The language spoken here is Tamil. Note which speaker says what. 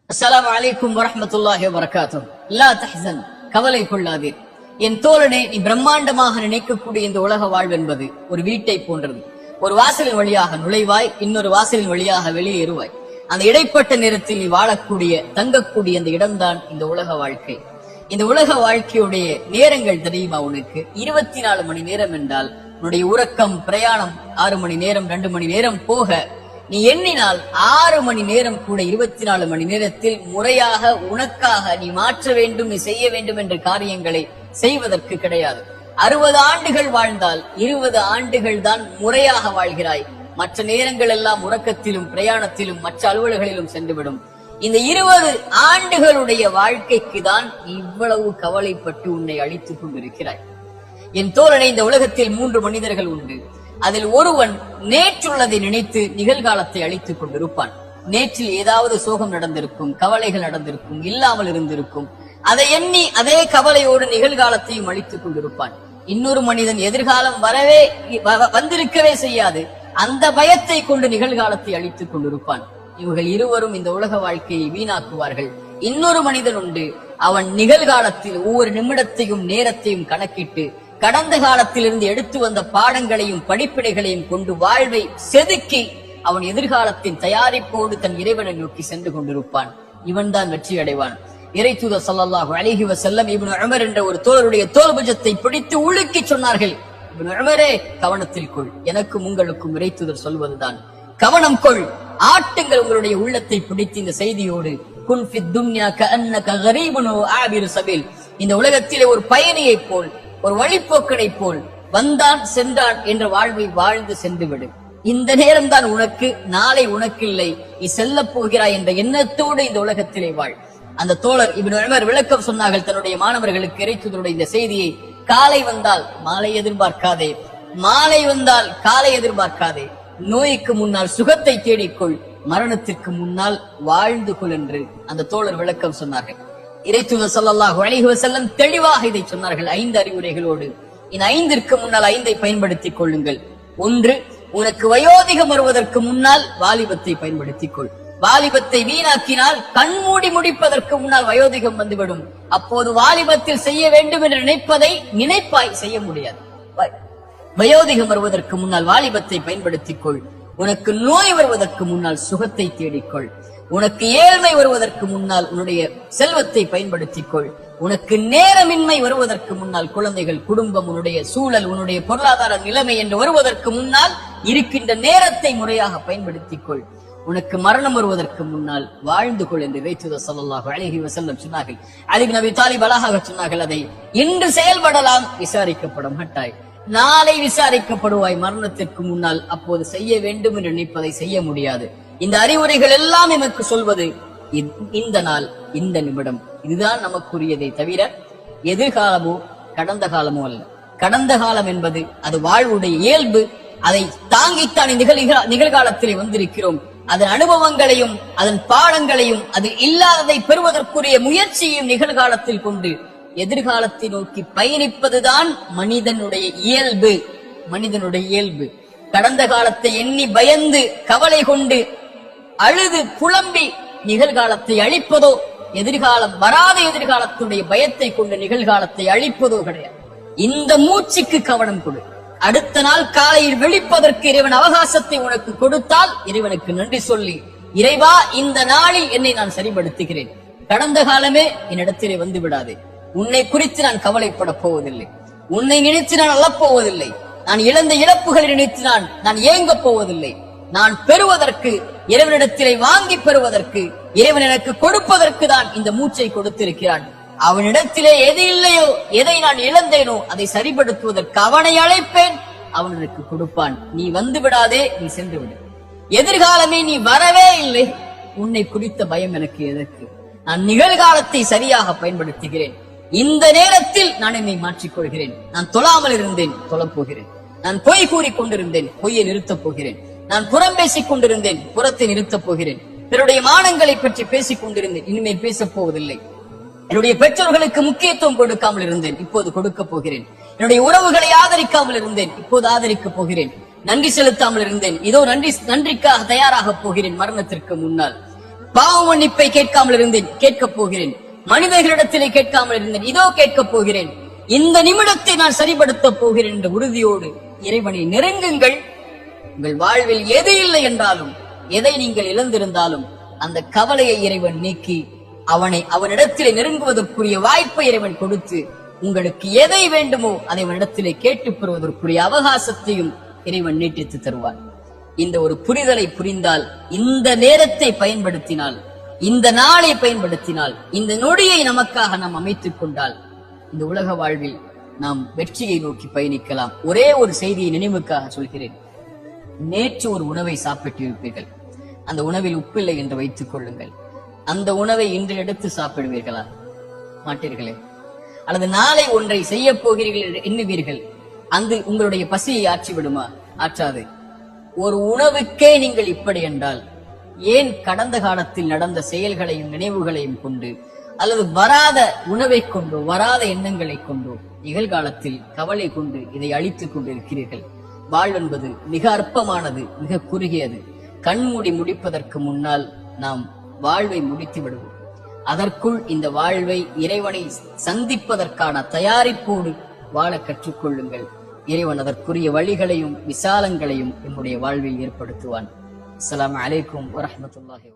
Speaker 1: அஸ்ஸலாமு அலைக்கும் வரஹ்மத்துல்லாஹி வபரகாத்துஹு. லா தஹ்சன், கவலை கொள்ளாதீர். என் தோழனே, நீ பிரம்மாண்டமாக நினைக்கக்கூடிய இந்த உலக வாழ்வு என்பது ஒரு வீட்டை போன்றது. ஒரு வாசலின் வழியாக நுழைவாய், இன்னொரு வாசலின் வழியாக வெளியேறுவாய். அந்த இடைப்பட்ட நேரத்தில் நீ வாழக்கூடிய தங்கக்கூடிய அந்த இடம்தான் இந்த உலக வாழ்க்கை. இந்த உலக வாழ்க்கையுடைய நேரங்கள் தெரியுமா உனக்கு? 24 மணி நேரம் என்றால் உன்னுடைய உறக்கம், பிரயாணம் 6 மணி நேரம், 2 மணி நேரம் போக நீ எண்ணினால் 6 மணி நேரம் கூட 24 மணி நேரத்தில் முறையாக உனக்காக நீ மாற்ற வேண்டும், நீ செய்ய வேண்டும் என்ற காரியங்களை செய்வதற்கு கிடையாது. 60 ஆண்டுகள் வாழ்ந்தால் 20 ஆண்டுகள் தான் முறையாக வாழ்கிறாய். மற்ற நேரங்கள் எல்லாம் உறக்கத்திலும், பிரயாணத்திலும், மற்ற அலுவல்களிலும் சென்றுவிடும். இந்த 20 ஆண்டுகளுடைய வாழ்க்கைக்கு தான் இவ்வளவு கவலைப்பட்டு உன்னை அழித்துக் கொண்டிருக்கிறாய். என் தோழனை, இந்த உலகத்தில் 3 மனிதர்கள் உண்டு. அதில் ஒருவன் நேற்றுள்ளதை நினைத்து நிகழ்காலத்தை அழித்துக் கொண்டிருப்பான். நேற்றில் ஏதாவது சோகம் நடந்திருக்கும், கவலைகள் நடந்திருக்கும், இல்லாமல் இருந்திருக்கும். அதை எண்ணி அதே கவலையோடு நிகழ்காலத்தையும் அழித்துக் கொண்டிருப்பான். இன்னொரு மனிதன் எதிர்காலம் வந்திருக்கவே செய்யாது, அந்த பயத்தை கொண்டு நிகழ்காலத்தை அழித்துக் கொண்டிருப்பான். இவர்கள் இருவரும் இந்த உலக வாழ்க்கையை வீணாக்குவார்கள். இன்னொரு மனிதன் உண்டு, அவன் நிகழ்காலத்தில் ஒவ்வொரு நிமிடத்தையும் நேரத்தையும் கணக்கிட்டு கடந்த காலத்திலிருந்து எடுத்து வந்த பாடங்களையும் படிப்பினைகளையும் கொண்டு வாழ்வை செதுக்கி அவன் எதிர்காலத்தின் தயாரிப்போடு தன் இறைவனை நோக்கி சென்று கொண்டிருப்பான். இவன் தான் வெற்றி அடைவான். இறை தூதர் ஸல்லல்லாஹு அலைஹி வஸல்லம் இப்னு உமர் என்ற ஒரு தோழருடைய தோள்புஜத்தை பிடித்து உலுக்கி சொன்னார்கள், இப்னு உமரே, கவனத்தில் கொள். எனக்கும் உங்களுக்கும் இறை தூதர் சொல்வதுதான், கவனம் கொள், ஆட்டுங்கள் உங்களுடைய உள்ளத்தை பிடித்து இந்த செய்தியோடு. குன் ஃபித் துன்யா கஅன்னக கரீபுன் வ ஆபிரு சபீல். இந்த உலகத்திலே ஒரு பயணியை போல், ஒரு வழிப்போக்கனை போல் வந்தான் சென்றான் என்ற வாழ்வை வாழ்ந்து சென்று விடு. இந்த நேரம் தான் உனக்கு, நாளை உனக்கு இல்லை, நீ செல்ல போகிறாய் என்ற எண்ணத்தோடு இந்த உலகத்திலே வாழ். அந்த தோழர் இப்னு உமர் விளக்கம் சொன்னார்கள் தன்னுடைய மாணவர்களுக்கு இறை தூதருடைய இந்த செய்தியை. காலை வந்தால் மாலை எதிர்பார்க்காதே, மாலை வந்தால் காலை எதிர்பார்க்காதே. நோய்க்கு முன்னால் சுகத்தை தேடிக்கொள், மரணத்திற்கு முன்னால் வாழ்ந்து கொள் என்று அந்த தோழர் விளக்கம் சொன்னார்கள். இறை தூதர் ஸல்லல்லாஹு அலைஹி வஸல்லம் தெளிவாக இதை சொன்னார்கள் 5 அறிவுரைகளோடு. இந்த 5ற்கு முன்னால் 5ஐ பயன்படுத்திக் கொள்ளுங்கள். 1, உனக்கு வயோதிகம் வருவதற்கு முன்னால் வாலிபத்தை பயன்படுத்திக் கொள். வாலிபத்தை வீணாக்கினால் கண்மூடி முடிப்பதற்கு முன்னால் வயோதிகம் வந்துவிடும். அப்போது வாலிபத்தில் செய்ய வேண்டும் என்று நினைப்பதை நினைப்பாய், செய்ய முடியாது. வயோதிகம் வருவதற்கு முன்னால் வாலிபத்தை பயன்படுத்திக் கொள். உனக்கு நோய் வருவதற்கு முன்னால் சுகத்தை தேடிக்கொள். உனக்கு ஏழ்மை வருவதற்கு முன்னால் உன்னுடைய செல்வத்தை பயன்படுத்திக் கொள். உனக்கு நேரமின்மை வருவதற்கு முன்னால் குழந்தைகள், குடும்பம், உன்னுடைய சூழல், உன்னுடைய பொருளாதார நிலைமை என்று வருவதற்கு முன்னால் இருக்கின்ற நேரத்தை முறையாக பயன்படுத்திக் கொள். உனக்கு மரணம் வருவதற்கு முன்னால் வாழ்ந்து கொள் என்று இறை தூதர் ஸல்லல்லாஹு அலைஹி வஸல்லம் சொன்னார்கள். அலி இப்னு அபி தாலிப் அழகாக சொன்னார்கள், அதை இன்று செயல்படலாம், விசாரிக்கப்பட மாட்டாய். நாளை விசாரிக்கப்படுவாய் மரணத்திற்கு முன்னால். அப்போது செய்ய வேண்டும் என்று நினைப்பதை செய்ய முடியாது. இந்த அறிவுரைகள் எல்லாம் நமக்கு சொல்வது இந்த நாள், இந்த நிமிடம், இதுதான் நமக்குரியதை தவிர எதிர்காலமோ கடந்த காலமோ அல்ல. கடந்த காலம் என்பது அது வாழ்வுடைய இயல்பு. அதை தாங்கித்தான் நிகழ்காலத்திலே வந்திருக்கிறோம். அதன் அனுபவங்களையும் அதன் பாடங்களையும் அதில் இல்லாததை பெறுவதற்குரிய முயற்சியையும் நிகழ்காலத்தில் கொண்டு எதிர்காலத்தை நோக்கி பயணிப்பதுதான் மனிதனுடைய இயல்பு. மனிதனுடைய இயல்பு கடந்த காலத்தை எண்ணி பயந்து கவலை கொண்டு அழுது புலம்பி நிகழ்காலத்தை அழிப்பதோ, எதிர்காலம் வராத எதிர்காலத்துடைய பயத்தை கொண்டு நிகழ்காலத்தை அழிப்பதோ கிடையாது. இந்த மூச்சுக்கு கவனம் கொடு. அடுத்த நாள் காலையில் விழிப்பதற்கு இறைவன் அவகாசத்தை உனக்கு கொடுத்தால் இறைவனுக்கு நன்றி சொல்லி, இறைவா, இந்த நாளில் என்னை நான் சரிபடுத்துகிறேன். கடந்த காலமே என்னிடத்திலே வந்து விடாதே. உன்னை குறித்து நான் கவலைப்பட போவதில்லை. உன்னை நினைத்து நான் அழப்போவதில்லை. நான் இழந்த இழப்புகளை நினைத்து நான் ஏங்க போவதில்லை. நான் பெறுவதற்கு, இறைவனிடத்திலே வாங்கி பெறுவதற்கு, இறைவன் எனக்கு கொடுப்பதற்கு தான் இந்த மூச்சை கொடுத்திருக்கிறான். அவனிடத்திலே எது இல்லையோ, எதை நான் இழந்தேனோ அதை சரிபடுத்துவதற்கு அவனை அழைப்பேன், அவன் எனக்கு கொடுப்பான். நீ வந்து விடாதே, நீ சென்று விடு. எதிர்காலமே நீ வரவே இல்லை, உன்னை குறித்த பயம் எனக்கு எதற்கு? நான் நிகழ்காலத்தை சரியாக பயன்படுத்துகிறேன். இந்த நேரத்தில் நான் என்னை மாற்றிக்கொள்கிறேன். நான் தொழாமல் இருந்தேன், தொழப்போகிறேன். நான் பொய் கூறிக் கொண்டிருந்தேன், பொய்யை நிறுத்தப் போகிறேன். நான் புறம் பேசிக் கொண்டிருந்தேன், புறத்தை நிறுத்தப் போகிறேன். பிறருடைய மானங்களை பற்றி பேசிக் கொண்டிருந்தேன், இனிமேல் பேசப் போவதில்லை. என்னுடைய பெற்றோர்களுக்கு முக்கியத்துவம் கொடுக்காமல் இருந்தேன், இப்போது கொடுக்க போகிறேன். என்னுடைய உறவுகளை ஆதரிக்காமல் இருந்தேன், இப்போது ஆதரிக்கப் போகிறேன். நன்றி செலுத்தாமல் இருந்தேன், இதோ நன்றிக்காக தயாராக போகிறேன் மரணத்திற்கு முன்னால். பாவ மன்னிப்பை கேட்காமல் இருந்தேன், கேட்கப் போகிறேன். மனிதர்களிடத்திலே கேட்காமல் இருந்தேன், இதோ கேட்கப் போகிறேன். இந்த நிமிடத்தை நான் சரிபடுத்தப் போகிறேன் என்ற உறுதியோடு இறைவனை நெருங்குங்கள். உங்கள் வாழ்வில் எது இல்லை என்றாலும், எதை நீங்கள் இழந்திருந்தாலும் அந்த கவலையை இறைவன் நீக்கி அவனிடத்திலே நெருங்குவதற்குரிய வாய்ப்பை இறைவன் கொடுத்து, உங்களுக்கு எதை வேண்டுமோ அதை அவனிடத்திலே கேட்டு பெறுவதற்குரிய அவகாசத்தையும் இறைவன் நீட்டித்து தருவார். இந்த ஒரு புரிதலை புரிந்தால், இந்த நேரத்தை பயன்படுத்தினால், இந்த நாளை பயன்படுத்தினால், இந்த நொடியை நமக்காக நாம் அமைத்துக் கொண்டால், இந்த உலக வாழ்வில் நாம் வெற்றியை நோக்கி பயணிக்கலாம். ஒரே ஒரு செய்தியை நினைவுக்காக சொல்கிறேன். நேற்று ஒரு உணவை சாப்பிட்டிருப்பீர்கள், அந்த உணவில் உப்பில்லை என்று வைத்துக் கொள்ளுங்கள். அந்த உணவை இன்று எடுத்து சாப்பிடுவீர்களா? மாட்டீர்களே. அல்லது நாளை ஒன்றை செய்ய போகிறீர்கள் என்று எண்ணுவீர்கள், அந்த உங்களுடைய பசியை ஆற்றிவிடுமா? ஆற்றாது. ஒரு உணவுக்கே நீங்கள் இப்படி என்றால், ஏன் கடந்த காலத்தில் நடந்த செயல்களையும் நினைவுகளையும் கொண்டு, அல்லது வராத உணவை கொண்டோ வராத எண்ணங்களை கொண்டோ நிகழ்காலத்தில் கவலை கொண்டு இதை அழித்துக் கொண்டு இருக்கிறீர்கள்? வாழ்வென்பது மிக அற்பமானது, மிக குறுகியது. கண்மூடி முடிப்பதற்கு முன்னால் நாம் வாழ்வை முடித்து விடுவோம். அதற்குள் இந்த வாழ்வை இறைவனை சந்திப்பதற்கான தயாரிப்போடு வாழ கற்றுக்கொள்ளுங்கள். இறைவன் அதற்குரிய வழிகளையும் விசாலங்களையும் நம்முடைய வாழ்வில் ஏற்படுத்துவான். அஸ்ஸலாமு அலைக்கும் வரஹ்மத்துல்லாஹி